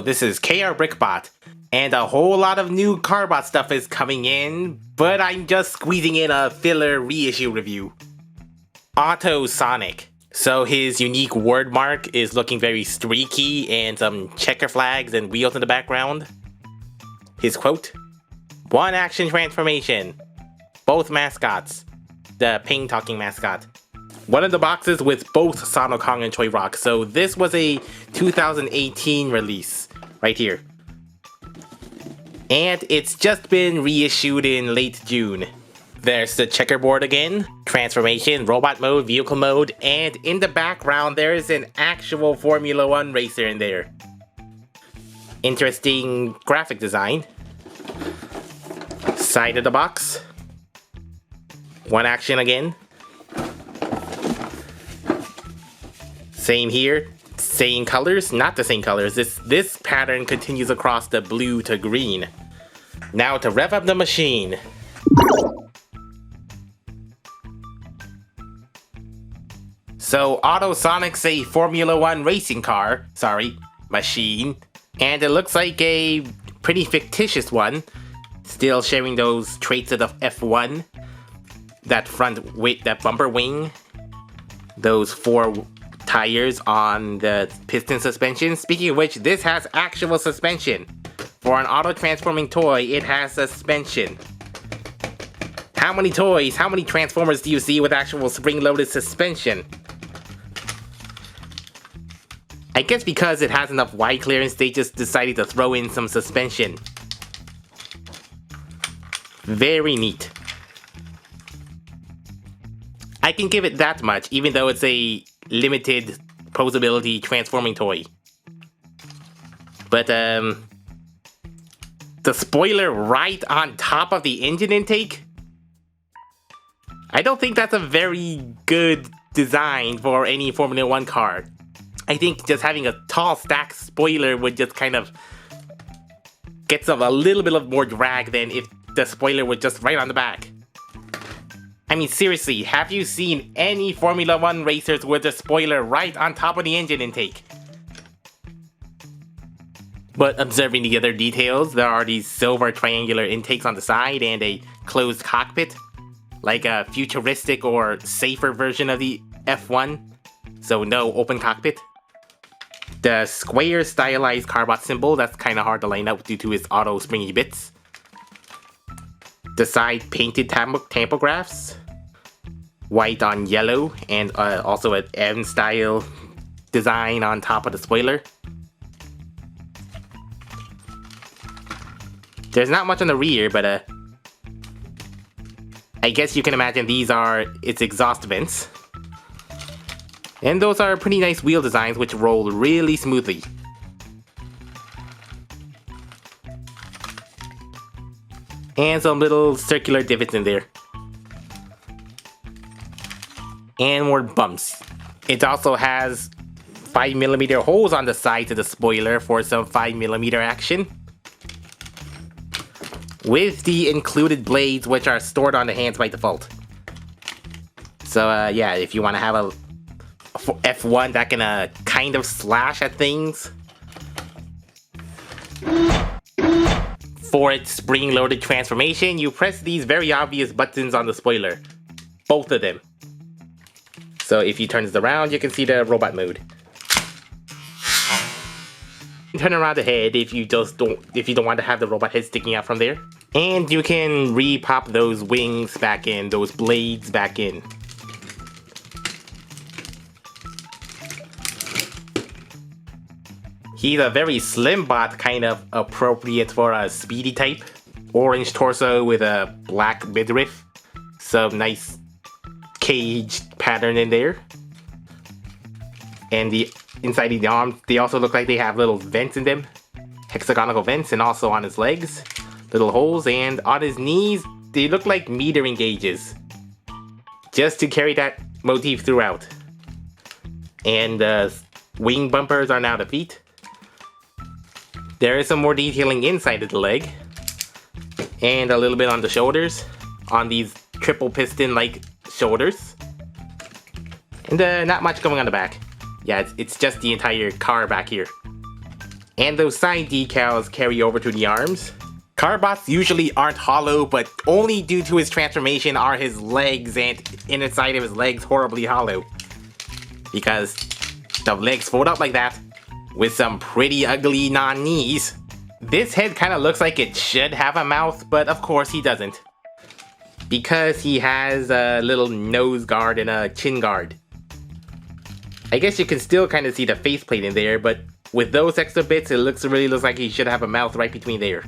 this is KRBrickBot, and a whole lot of new Carbot stuff is coming in, but I'm just squeezing in a filler reissue review. Autosonic. So his unique word mark is looking very streaky and some checker flags and wheels in the background. His quote, "One action transformation. Both mascots." The ping talking mascot. One of the boxes with both Sano Kong and Choi Rock. So this was a 2018 release right here. And it's just been reissued in late June. There's the checkerboard again, transformation, robot mode, vehicle mode, and in the background there is an actual Formula 1 racer in there. Interesting graphic design. Side of the box. One action again. Same here, same colors, not the same colors. This pattern continues across the blue to green. Now to rev up the machine. So Autosonic's a Formula 1 racing car, machine, and it looks like a pretty fictitious one, still sharing those traits of the F1, that that bumper wing, those 4 tires on the piston suspension. Speaking of which, this has actual suspension. For an auto-transforming toy, it has suspension. How many toys, how many Transformers do you see with actual spring-loaded suspension? I guess because it has enough wide clearance, they just decided to throw in some suspension. Very neat. I can give it that much, even though it's a limited posability transforming toy. But the spoiler right on top of the engine intake? I don't think that's a very good design for any Formula 1 car. I think just having a tall stack spoiler would just kind of get some a little bit of more drag than if the spoiler was just right on the back. I mean, seriously, have you seen any Formula 1 racers with a spoiler right on top of the engine intake? But observing the other details, there are these silver triangular intakes on the side and a closed cockpit, like a futuristic or safer version of the F1, so no open cockpit. The square stylized Carbot symbol, that's kind of hard to line up due to its auto springy bits. The side painted tachographs, white on yellow, and also an M-style design on top of the spoiler. There's not much on the rear, but I guess you can imagine these are its exhaust vents. And those are pretty nice wheel designs which roll really smoothly. And some little circular divots in there. And more bumps. It also has 5mm holes on the sides of the spoiler for some 5mm action. With the included blades which are stored on the hands by default. So yeah, if you want to have a F1 that can kind of slash at things. For its spring-loaded transformation, you press these very obvious buttons on the spoiler. Both of them. So if you turn this around, you can see the robot mode. Turn around the head if you don't want to have the robot head sticking out from there. And you can re-pop those wings back in, those blades back in. He's a very slim bot, kind of appropriate for a speedy type. Orange torso with a black midriff. Some nice cage pattern in there. And the inside of the arms, they also look like they have little vents in them. Hexagonal vents, and also on his legs. Little holes, and on his knees, they look like metering gauges. Just to carry that motif throughout. And the wing bumpers are now the feet. There is some more detailing inside of the leg. And a little bit on the shoulders. On these triple piston like shoulders. And not much going on the back. Yeah, it's just the entire car back here. And those side decals carry over to the arms. Carbots usually aren't hollow, but only due to his transformation are his legs and inner side of his legs horribly hollow. Because the legs fold up like that, with some pretty ugly non-knees. This head kind of looks like it should have a mouth, but of course he doesn't. Because he has a little nose guard and a chin guard. I guess you can still kind of see the faceplate in there, but with those extra bits, it really looks like he should have a mouth right between there.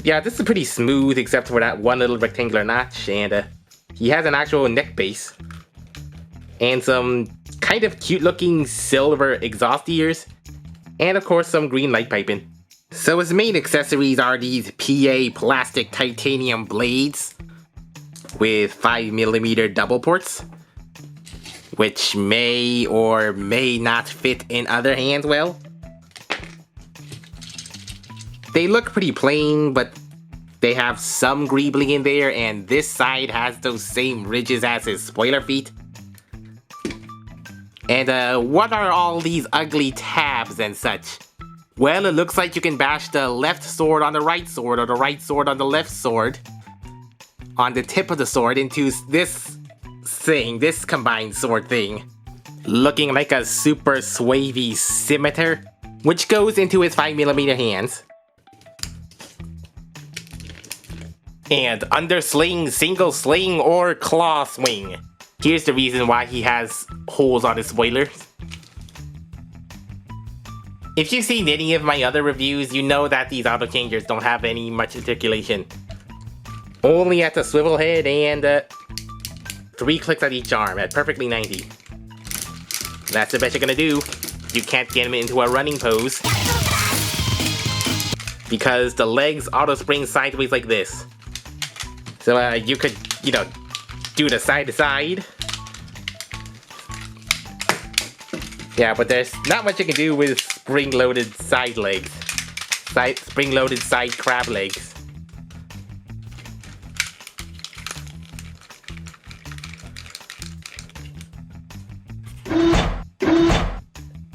Yeah, this is pretty smooth except for that one little rectangular notch, and he has an actual neck base. And some kind of cute looking silver exhaust ears. And of course some green light piping. So his main accessories are these PA plastic titanium blades with 5mm double ports, which may or may not fit in other hands well. They look pretty plain, but they have some greebling in there, and this side has those same ridges as his spoiler feet. And what are all these ugly tabs and such? Well, it looks like you can bash the left sword on the right sword, or the right sword on the left sword, on the tip of the sword into this thing, this combined sword thing. Looking like a super swavy scimitar, which goes into his 5mm hands. And undersling, single sling, or claw swing. Here's the reason why he has holes on his spoilers. If you've seen any of my other reviews, you know that these auto changers don't have any much articulation. Only at the swivel head and 3 clicks at each arm at perfectly 90. That's the best you're gonna do. You can't get him into a running pose, because the legs auto spring sideways like this. So you could, do the side to side. Yeah, but there's not much you can do with spring-loaded side legs. Spring-loaded side crab legs.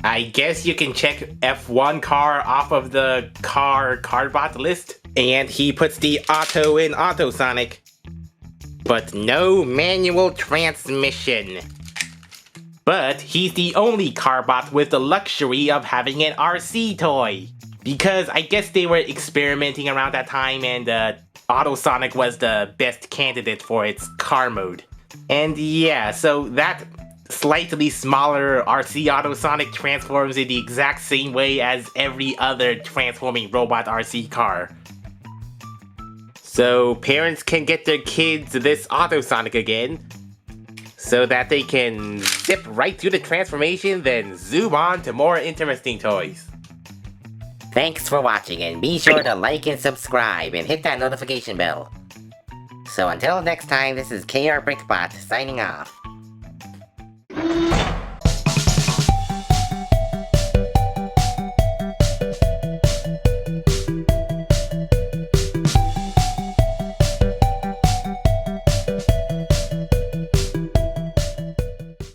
I guess you can check F1 car off of the Carbot list. And he puts the auto in Autosonic. But no manual transmission. But he's the only Carbot with the luxury of having an RC toy. Because I guess they were experimenting around that time, and Autosonic was the best candidate for its car mode. And yeah, so that slightly smaller RC Autosonic transforms in the exact same way as every other transforming robot RC car. So parents can get their kids this Autosonic again, so that they can zip right through the transformation, then zoom on to more interesting toys. Thanks for watching, and be sure to like and subscribe and hit that notification bell. So until next time, this is KRBrickBot signing off.